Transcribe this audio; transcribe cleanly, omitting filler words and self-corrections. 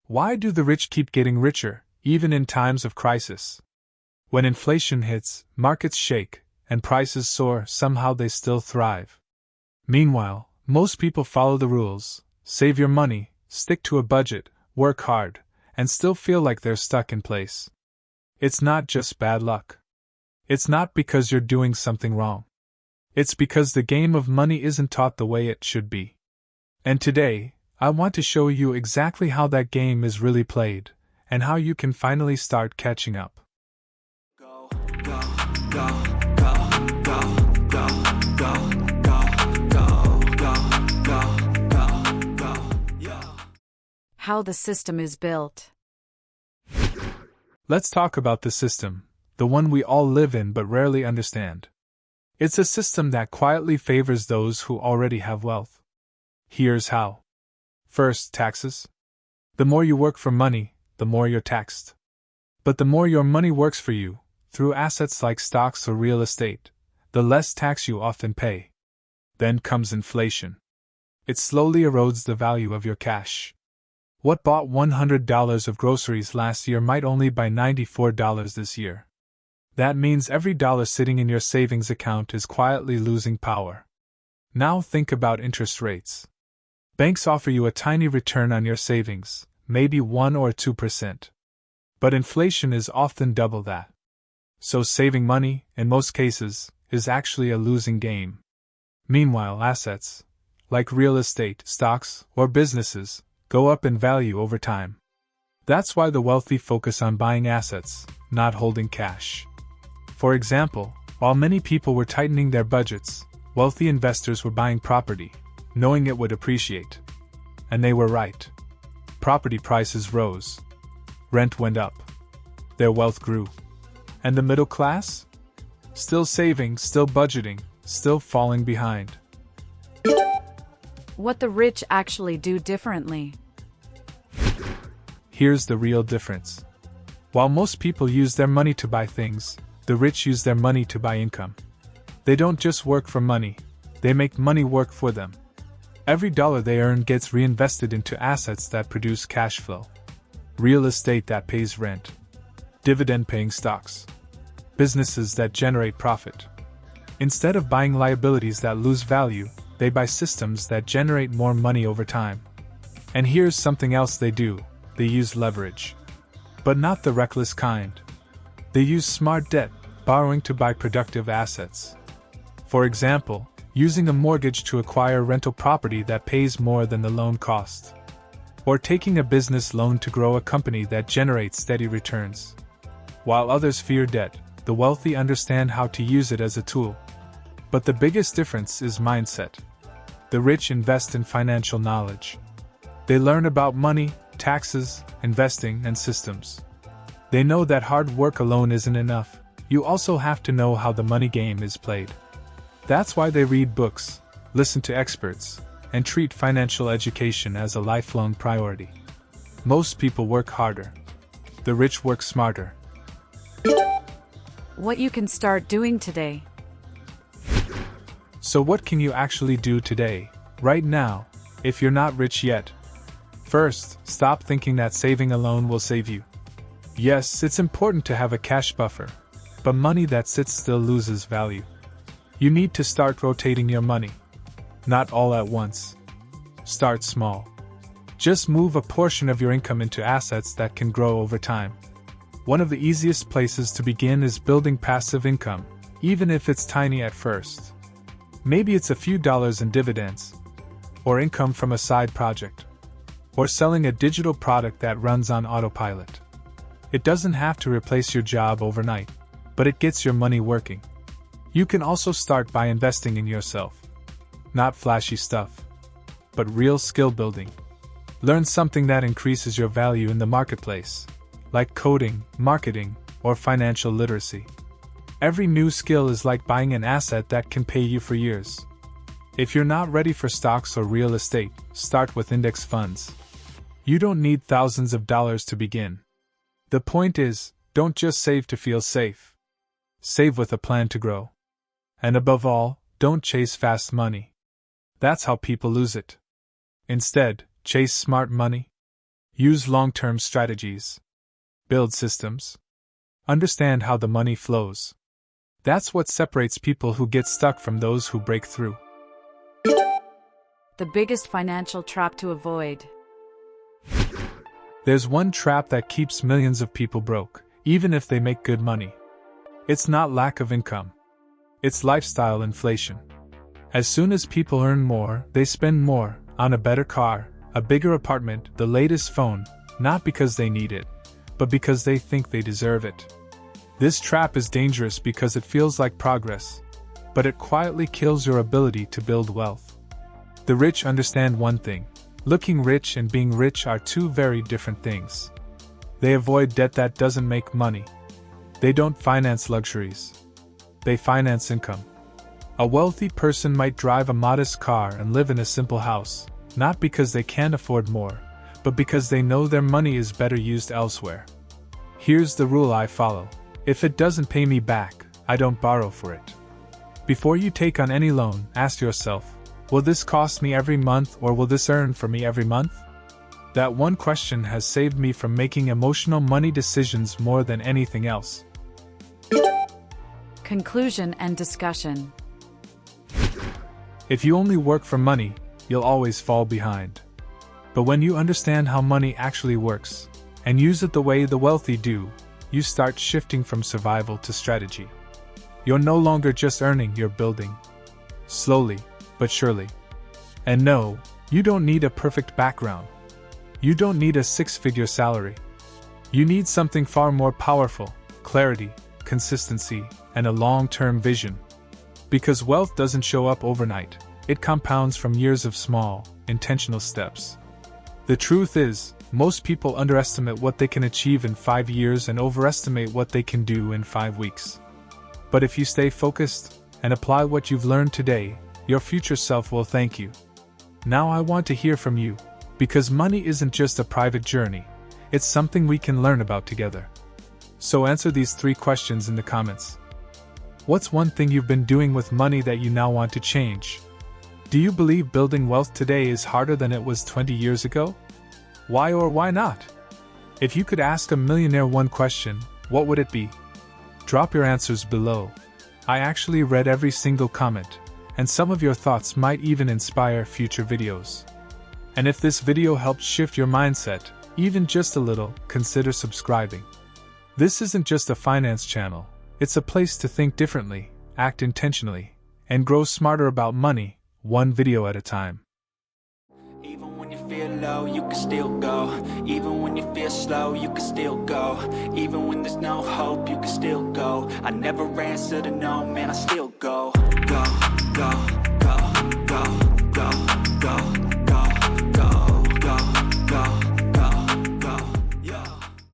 Why do the rich keep getting richer, even in times of crisis? When inflation hits, markets shake, and prices soar, somehow they still thrive. Meanwhile, most people follow the rules, save your money, stick to a budget, work hard, and still feel like they're stuck in place. It's not just bad luck. It's not because you're doing something wrong. It's because the game of money isn't taught the way it should be. And today, I want to show you exactly how that game is really played, and how you can finally start catching up. Go, go, go, go, go, go, go, go, go, go, go, go, yo. How the system is built. Let's talk about the system, the one we all live in but rarely understand. It's a system that quietly favors those who already have wealth. Here's how. First, taxes. The more you work for money, the more you're taxed. But the more your money works for you, through assets like stocks or real estate, the less tax you often pay. Then comes inflation. It slowly erodes the value of your cash. What bought $100 of groceries last year might only buy $94 this year. That means every dollar sitting in your savings account is quietly losing power. Now think about interest rates. Banks offer you a tiny return on your savings, maybe 1 or 2%. But inflation is often double that. So saving money, in most cases, is actually a losing game. Meanwhile, assets, like real estate, stocks, or businesses, go up in value over time. That's why the wealthy focus on buying assets, not holding cash. For example, while many people were tightening their budgets, wealthy investors were buying property, knowing it would appreciate. And they were right. Property prices rose. Rent went up. Their wealth grew. And the middle class? Still saving, still budgeting, still falling behind. What the rich actually do differently. Here's the real difference. While most people use their money to buy things, the rich use their money to buy income. They don't just work for money, they make money work for them. Every dollar they earn gets reinvested into assets that produce cash flow. Real estate that pays rent. Dividend-paying stocks. Businesses that generate profit. Instead of buying liabilities that lose value, they buy systems that generate more money over time. And here's something else they do. They use leverage. But not the reckless kind. They use smart debt, borrowing to buy productive assets. For example, using a mortgage to acquire rental property that pays more than the loan cost. Or taking a business loan to grow a company that generates steady returns. While others fear debt, the wealthy understand how to use it as a tool. But the biggest difference is mindset. The rich invest in financial knowledge. They learn about money, taxes, investing, and systems. They know that hard work alone isn't enough. You also have to know how the money game is played. That's why they read books, listen to experts, and treat financial education as a lifelong priority. Most people work harder. The rich work smarter. What you can start doing today. So what can you actually do today, right now, if you're not rich yet? First, stop thinking that saving alone will save you. Yes, it's important to have a cash buffer, but money that sits still loses value. You need to start rotating your money. Not all at once. Start small. Just move a portion of your income into assets that can grow over time. One of the easiest places to begin is building passive income, even if it's tiny at first. Maybe it's a few dollars in dividends, or income from a side project, or selling a digital product that runs on autopilot. It doesn't have to replace your job overnight, but it gets your money working. You can also start by investing in yourself. Not flashy stuff, but real skill building. Learn something that increases your value in the marketplace, like coding, marketing, or financial literacy. Every new skill is like buying an asset that can pay you for years. If you're not ready for stocks or real estate, start with index funds. You don't need thousands of dollars to begin. The point is, don't just save to feel safe. Save with a plan to grow. And above all, don't chase fast money. That's how people lose it. Instead, chase smart money. Use long-term strategies. Build systems. Understand how the money flows. That's what separates people who get stuck from those who break through. The biggest financial trap to avoid. There's one trap that keeps millions of people broke, even if they make good money. It's not lack of income. It's lifestyle inflation. As soon as people earn more, they spend more on a better car, a bigger apartment, the latest phone, not because they need it, but because they think they deserve it. This trap is dangerous because it feels like progress, but it quietly kills your ability to build wealth. The rich understand one thing: looking rich and being rich are two very different things. They avoid debt that doesn't make money. They don't finance luxuries. They finance income. A wealthy person might drive a modest car and live in a simple house, not because they can't afford more, but because they know their money is better used elsewhere. Here's the rule I follow: if it doesn't pay me back, I don't borrow for it. Before you take on any loan, ask yourself, will this cost me every month or will this earn for me every month? That one question has saved me from making emotional money decisions more than anything else. Conclusion and discussion. If you only work for money, you'll always fall behind. But when you understand how money actually works, and use it the way the wealthy do, you start shifting from survival to strategy. You're no longer just earning, you're building. Slowly, but surely. And no, you don't need a perfect background. You don't need a six-figure salary. You need something far more powerful: clarity, consistency, and a long-term vision. Because wealth doesn't show up overnight, it compounds from years of small, intentional steps. The truth is, most people underestimate what they can achieve in 5 years and overestimate what they can do in 5 weeks. But if you stay focused and apply what you've learned today, your future self will thank you. Now I want to hear from you, because money isn't just a private journey, it's something we can learn about together. So answer these 3 questions in the comments. What's one thing you've been doing with money that you now want to change? Do you believe building wealth today is harder than it was 20 years ago? Why or why not? If you could ask a millionaire one question, what would it be? Drop your answers below. I actually read every single comment, and some of your thoughts might even inspire future videos. And if this video helped shift your mindset, even just a little, consider subscribing. This isn't just a finance channel, it's a place to think differently, act intentionally, and grow smarter about money, one video at a time. Even when you feel low, you can still go. Even when you feel slow, you can still go. Even when there's no hope, you can still go. I never answer to no, man, I still go.